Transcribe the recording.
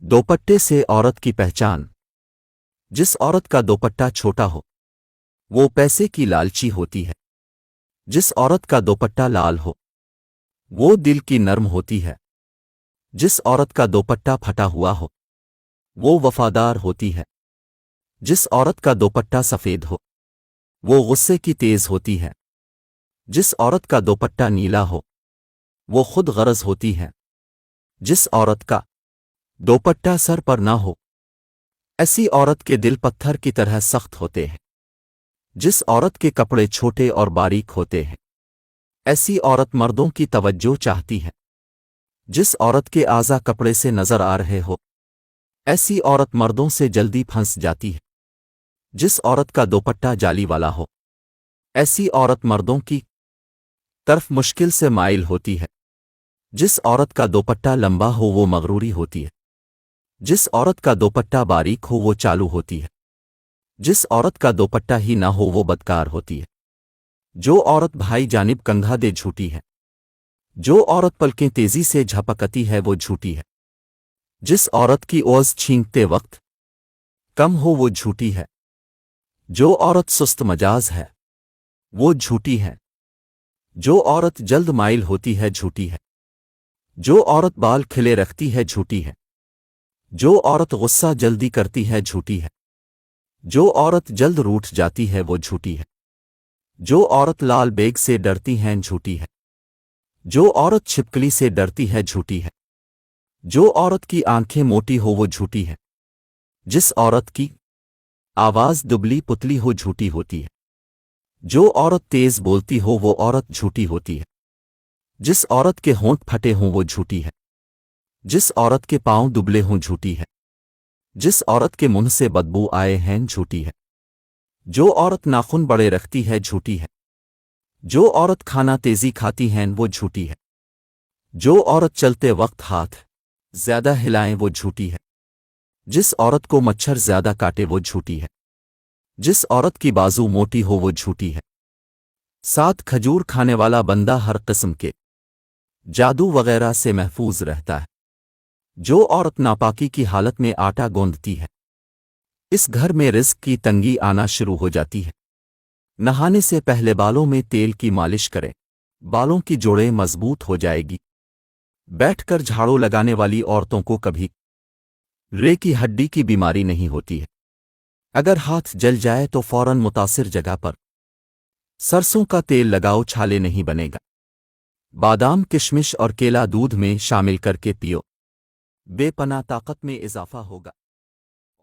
دوپٹے سے عورت کی پہچان۔ جس عورت کا دوپٹہ چھوٹا ہو وہ پیسے کی لالچی ہوتی ہے۔ جس عورت کا دوپٹہ لال ہو وہ دل کی نرم ہوتی ہے۔ جس عورت کا دوپٹہ پھٹا ہوا ہو وہ وفادار ہوتی ہے۔ جس عورت کا دوپٹہ سفید ہو وہ غصے کی تیز ہوتی ہے۔ جس عورت کا دوپٹہ نیلا ہو وہ خود غرض ہوتی ہے۔ جس عورت کا دوپٹہ سر پر نہ ہو ایسی عورت کے دل پتھر کی طرح سخت ہوتے ہیں۔ جس عورت کے کپڑے چھوٹے اور باریک ہوتے ہیں ایسی عورت مردوں کی توجہ چاہتی ہے۔ جس عورت کے اعضاء کپڑے سے نظر آ رہے ہو ایسی عورت مردوں سے جلدی پھنس جاتی ہے۔ جس عورت کا دوپٹہ جالی والا ہو ایسی عورت مردوں کی طرف مشکل سے مائل ہوتی ہے۔ جس عورت کا دوپٹہ لمبا ہو وہ مغروری ہوتی ہے۔ جس عورت کا دوپٹہ باریک ہو وہ چالو ہوتی ہے۔ جس عورت کا دوپٹہ ہی نہ ہو وہ بدکار ہوتی ہے۔ جو عورت بھائی جانب کندھا دے جھوٹی ہے۔ جو عورت پلکیں تیزی سے جھپکتی ہے وہ جھوٹی ہے۔ جس عورت کی اوز چھینکتے وقت کم ہو وہ جھوٹی ہے۔ جو عورت سست مزاج ہے وہ جھوٹی ہے۔ جو عورت جلد مائل ہوتی ہے جھوٹی ہے۔ جو عورت بال کھلے رکھتی ہے جھوٹی ہے۔ جو عورت غصہ جلدی کرتی ہے جھوٹی ہے۔ جو عورت جلد روٹھ جاتی ہے وہ جھوٹی ہے۔ جو عورت لال بیگ سے ڈرتی ہیں جھوٹی ہے۔ جو عورت چھپکلی سے ڈرتی ہے جھوٹی ہے۔ جو عورت کی آنکھیں موٹی ہو وہ جھوٹی ہے۔ جس عورت کی آواز دبلی پتلی ہو جھوٹی ہوتی ہے۔ جو عورت تیز بولتی ہو وہ عورت جھوٹی ہوتی ہے۔ جس عورت کے ہونٹ پھٹے ہوں وہ جھوٹی ہے۔ جس عورت کے پاؤں دبلے ہوں جھوٹی ہے۔ جس عورت کے منہ سے بدبو آئے ہیں جھوٹی ہے۔ جو عورت ناخن بڑے رکھتی ہے جھوٹی ہے۔ جو عورت کھانا تیزی کھاتی ہیں وہ جھوٹی ہے۔ جو عورت چلتے وقت ہاتھ زیادہ ہلائیں وہ جھوٹی ہے۔ جس عورت کو مچھر زیادہ کاٹے وہ جھوٹی ہے۔ جس عورت کی بازو موٹی ہو وہ جھوٹی ہے۔ 7 کھجور کھانے والا بندہ ہر قسم کے جادو وغیرہ سے محفوظ رہتا ہے۔ جو عورت ناپاکی کی حالت میں آٹا گوندتی ہے اس گھر میں رزق کی تنگی آنا شروع ہو جاتی ہے۔ نہانے سے پہلے بالوں میں تیل کی مالش کریں، بالوں کی جوڑیں مضبوط ہو جائے گی۔ بیٹھ کر جھاڑو لگانے والی عورتوں کو کبھی رے کی ہڈی کی بیماری نہیں ہوتی ہے۔ اگر ہاتھ جل جائے تو فوراً متاثر جگہ پر سرسوں کا تیل لگاؤ، چھالے نہیں بنے گا۔ بادام، کشمش اور کیلا دودھ میں شامل کر کے پیو، بے پناہ طاقت میں اضافہ ہوگا۔